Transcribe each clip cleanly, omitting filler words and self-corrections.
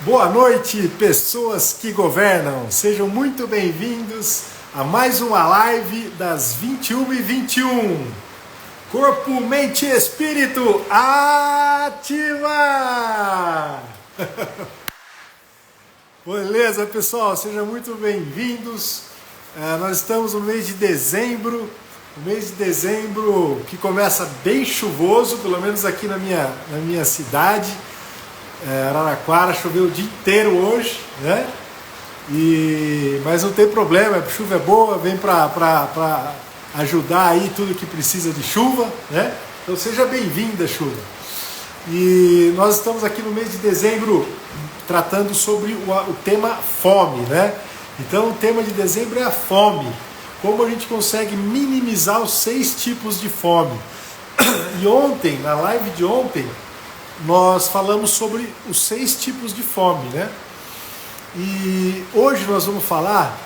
Boa noite, pessoas que governam. Sejam muito bem-vindos a mais uma live das 21h21. Corpo, mente e espírito, ativa! Beleza, pessoal? Sejam muito bem-vindos. Nós estamos no mês de dezembro. O mês de dezembro que começa bem chuvoso, pelo menos aqui na minha cidade. Araraquara, choveu o dia inteiro hoje, né? Mas não tem problema, a chuva é boa, vem para ajudar aí tudo que precisa de chuva, né? Então seja bem-vinda, chuva. E nós estamos aqui no mês de dezembro tratando sobre o tema fome, né? Então o tema de dezembro é a fome. Como a gente consegue minimizar os 6 tipos de fome. E ontem, na live de ontem, nós falamos sobre os 6 tipos de fome, né? E hoje nós vamos falar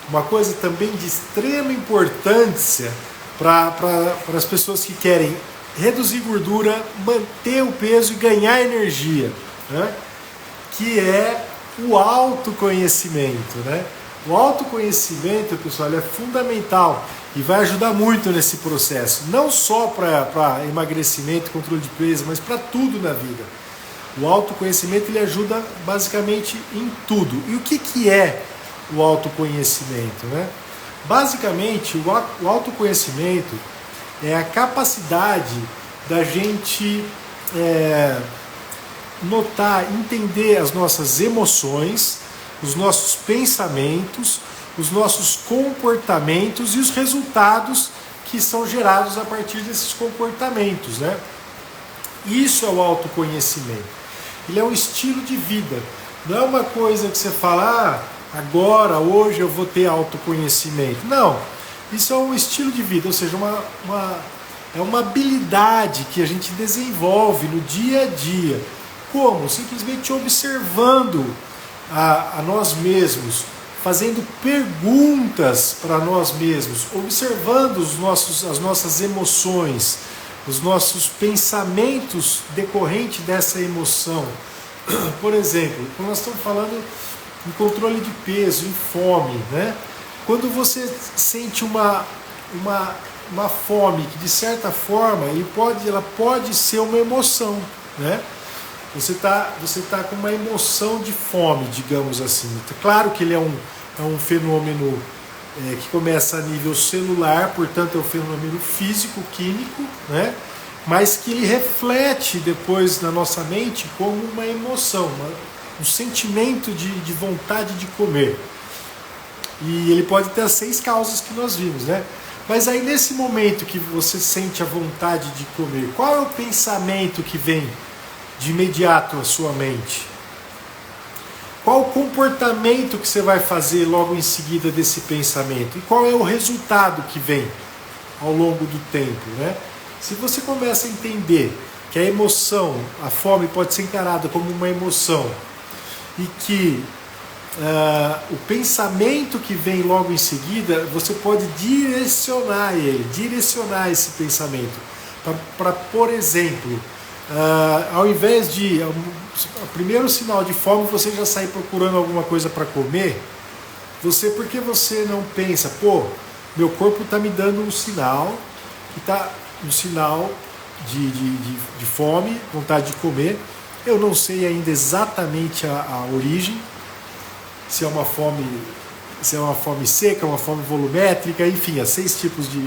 uma coisa também de extrema importância para as pessoas que querem reduzir gordura, manter o peso e ganhar energia, né? Que é o autoconhecimento, né? O autoconhecimento, pessoal, é fundamental e vai ajudar muito nesse processo, não só para emagrecimento, controle de peso, mas para tudo na vida. O autoconhecimento ele ajuda basicamente em tudo. E o que é o autoconhecimento, né? Basicamente, o autoconhecimento é a capacidade da gente notar, entender as nossas emoções, os nossos pensamentos, os nossos comportamentos e os resultados que são gerados a partir desses comportamentos, né? Isso é o autoconhecimento. Ele é um estilo de vida. Não é uma coisa que você fala, agora, hoje eu vou ter autoconhecimento. Não. Isso é um estilo de vida, ou seja, é uma habilidade que a gente desenvolve no dia a dia. Como? Simplesmente observando a nós mesmos, fazendo perguntas para nós mesmos, observando as nossas emoções, os nossos pensamentos decorrentes dessa emoção. Por exemplo, quando nós estamos falando em controle de peso, em fome, né? Quando você sente uma fome que de certa forma ela pode ser uma emoção, né? Você tá com uma emoção de fome, digamos assim. Claro que ele é um fenômeno que começa a nível celular, portanto é um fenômeno físico-químico, né? Mas que ele reflete depois na nossa mente como uma emoção, um sentimento de vontade de comer. E ele pode ter as 6 causas que nós vimos, né? Mas aí nesse momento que você sente a vontade de comer, qual é o pensamento que vem de imediato à sua mente? Qual o comportamento que você vai fazer logo em seguida desse pensamento? E qual é o resultado que vem ao longo do tempo, né? Se você começa a entender que a emoção, a fome pode ser encarada como uma emoção e que o pensamento que vem logo em seguida, você pode direcionar esse pensamento para, por exemplo, ao invés de o primeiro sinal de fome você já sair procurando alguma coisa para comer, por que você não pensa, meu corpo está me dando um sinal que está um sinal de fome, vontade de comer. Eu não sei ainda exatamente a origem, se é uma fome seca, uma fome volumétrica, enfim, há 6 tipos de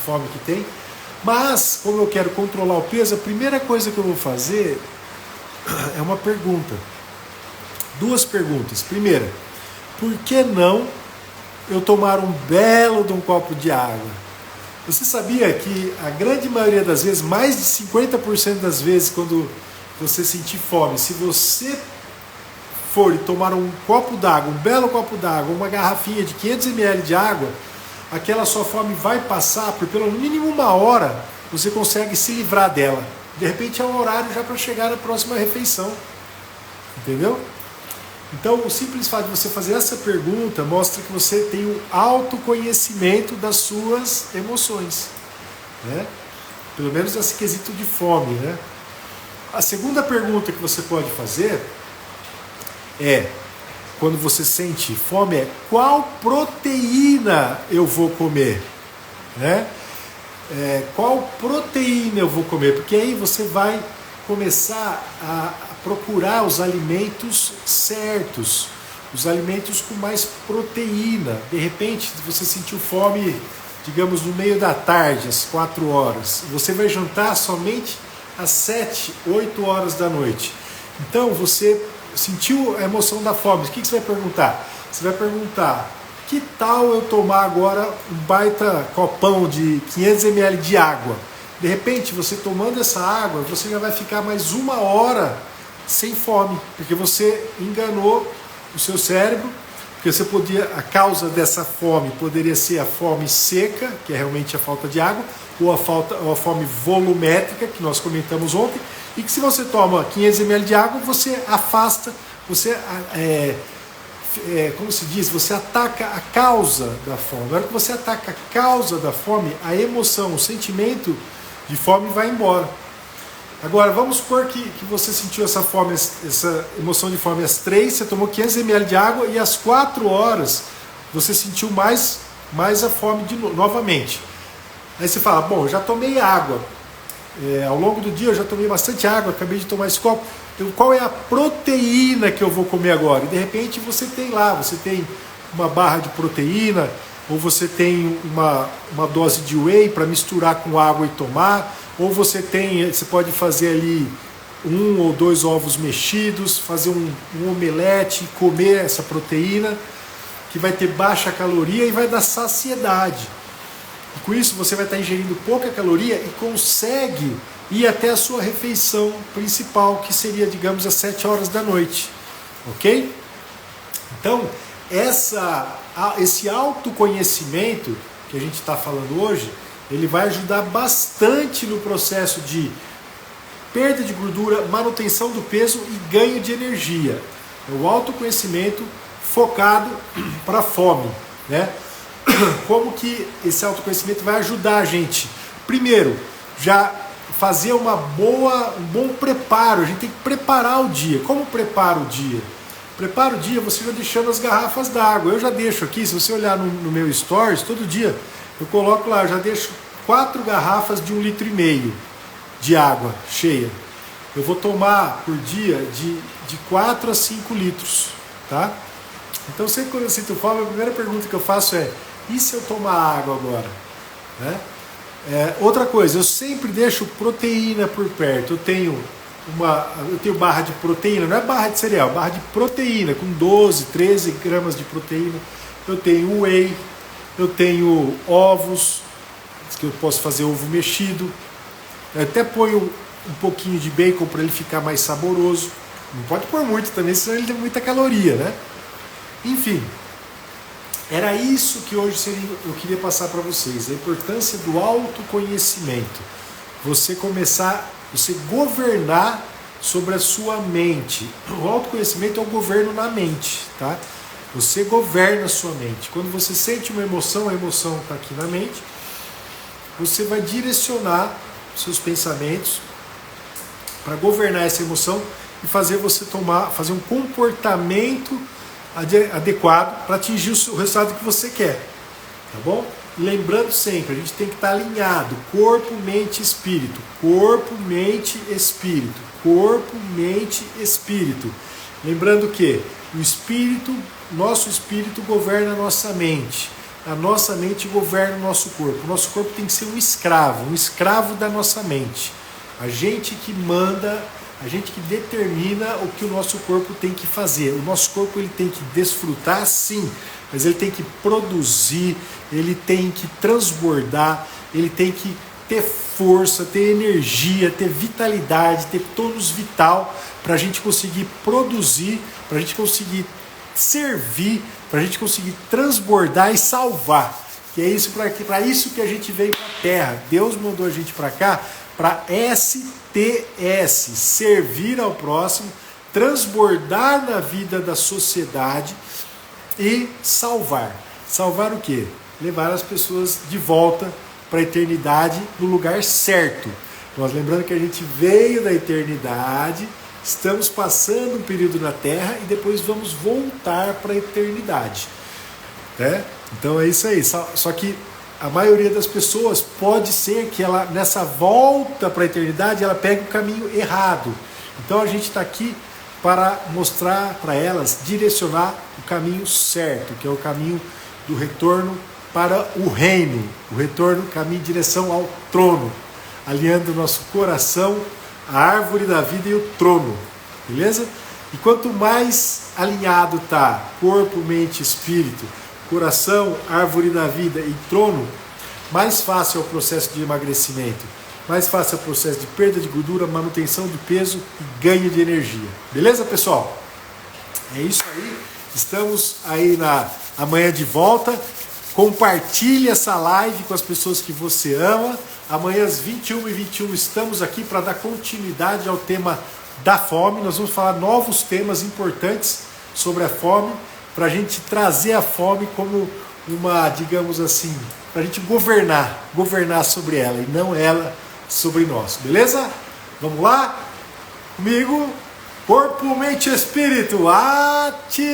fome que tem. Mas, como eu quero controlar o peso, a primeira coisa que eu vou fazer é uma pergunta. 2 perguntas. Primeira, por que não eu tomar um belo de um copo de água? Você sabia que a grande maioria das vezes, mais de 50% das vezes, quando você sentir fome, se você for tomar um copo d'água, um belo copo d'água, uma garrafinha de 500 ml de água, aquela sua fome vai passar por pelo mínimo 1 hora, você consegue se livrar dela. De repente é um horário já para chegar na próxima refeição. Entendeu? Então o simples fato de você fazer essa pergunta mostra que você tem um autoconhecimento das suas emoções, né? Pelo menos nesse quesito de fome, né? A segunda pergunta que você pode fazer é, quando você sente fome, é qual proteína eu vou comer, né? Qual proteína eu vou comer, porque aí você vai começar a procurar os alimentos certos, os alimentos com mais proteína. De repente você sentiu fome, digamos, no meio da tarde, às 4 horas, você vai jantar somente às 7, 8 horas da noite. Então você sentiu a emoção da fome, o que você vai perguntar? Você vai perguntar: que tal eu tomar agora um baita copão de 500 ml de água? De repente, você tomando essa água, você já vai ficar mais 1 hora sem fome, porque você enganou o seu cérebro, porque você podia, a causa dessa fome poderia ser a fome seca, que é realmente a falta de água, ou a fome volumétrica, que nós comentamos ontem, e que se você toma 500 ml de água, você afasta, você como se diz, você ataca a causa da fome. Na hora que você ataca a causa da fome, a emoção, o sentimento de fome vai embora. Agora, vamos supor que você sentiu essa fome, essa emoção de fome às 3, você tomou 500 ml de água e às 4 horas você sentiu mais a fome novamente. Aí você fala: bom, já tomei água, ao longo do dia eu já tomei bastante água, acabei de tomar esse copo. Então, qual é a proteína que eu vou comer agora? E de repente você tem uma barra de proteína, ou você tem uma dose de whey para misturar com água e tomar, ou você pode fazer ali 1 ou 2 ovos mexidos, fazer um omelete, comer essa proteína, que vai ter baixa caloria e vai dar saciedade. E com isso você vai estar ingerindo pouca caloria e consegue ir até a sua refeição principal, que seria, digamos, às 7 horas da noite. Ok? Então, esse autoconhecimento que a gente está falando hoje, ele vai ajudar bastante no processo de perda de gordura, manutenção do peso e ganho de energia. É o autoconhecimento focado para a fome, né? Como que esse autoconhecimento vai ajudar a gente? Primeiro, já fazer um bom preparo. A gente tem que preparar o dia. Como prepara o dia? Prepara o dia você já deixando as garrafas d'água. Eu já deixo aqui, se você olhar no meu stories, todo dia eu coloco lá, eu já deixo 4 garrafas de 1,5 litro de água cheia. Eu vou tomar por dia de 4 a 5 litros, tá? Então sempre quando eu sinto fome, a primeira pergunta que eu faço é: e se eu tomar água agora? Né? Outra coisa, eu sempre deixo proteína por perto. Eu tenho barra de proteína, não é barra de cereal, barra de proteína com 12, 13 gramas de proteína. Eu tenho whey, eu tenho ovos, que eu posso fazer ovo mexido. Eu até ponho um pouquinho de bacon para ele ficar mais saboroso. Não pode pôr muito também, senão ele tem muita caloria, né? Enfim, era isso que hoje eu queria passar para vocês, a importância do autoconhecimento. Você governar sobre a sua mente. O autoconhecimento é o governo na mente, tá? Você governa a sua mente. Quando você sente uma emoção, a emoção está aqui na mente, você vai direcionar seus pensamentos para governar essa emoção e fazer você fazer um comportamento adequado para atingir o resultado que você quer, tá bom? Lembrando sempre, a gente tem que estar alinhado, corpo, mente, espírito, corpo, mente, espírito, corpo, mente, espírito. Lembrando que nosso espírito governa a nossa mente governa o nosso corpo. O nosso corpo tem que ser um escravo da nossa mente. A gente que manda, a gente que determina o que o nosso corpo tem que fazer. O nosso corpo ele tem que desfrutar, sim, mas ele tem que produzir, ele tem que transbordar, ele tem que ter força, ter energia, ter vitalidade, ter tônus vital para a gente conseguir produzir, para a gente conseguir servir, para a gente conseguir transbordar e salvar. Que é isso, para isso que a gente veio para a Terra. Deus mandou a gente para cá para STS, servir ao próximo, transbordar na vida da sociedade e salvar. Salvar o quê? Levar as pessoas de volta para a eternidade no lugar certo. Nós lembrando que a gente veio da eternidade estamos passando um período na Terra e depois vamos voltar para a eternidade. Né? Então é isso aí. Só que a maioria das pessoas pode ser que ela, nessa volta para a eternidade, ela pegue o caminho errado. Então a gente está aqui para mostrar para elas, direcionar o caminho certo, que é o caminho do retorno para o reino, o retorno, caminho em direção ao trono, alinhando o nosso coração, a árvore da vida e o trono, beleza? E quanto mais alinhado está corpo, mente, espírito, coração, árvore da vida e trono, mais fácil é o processo de emagrecimento, mais fácil é o processo de perda de gordura, manutenção de peso e ganho de energia. Beleza, pessoal? É isso aí. Estamos aí na amanhã de volta. Compartilhe essa live com as pessoas que você ama. Amanhã às 21h21 estamos aqui para dar continuidade ao tema da fome. Nós vamos falar novos temas importantes sobre a fome, para a gente trazer a fome como uma, digamos assim, para a gente governar sobre ela e não ela sobre nós, beleza? Vamos lá? Comigo, corpo, mente e espírito, ativar!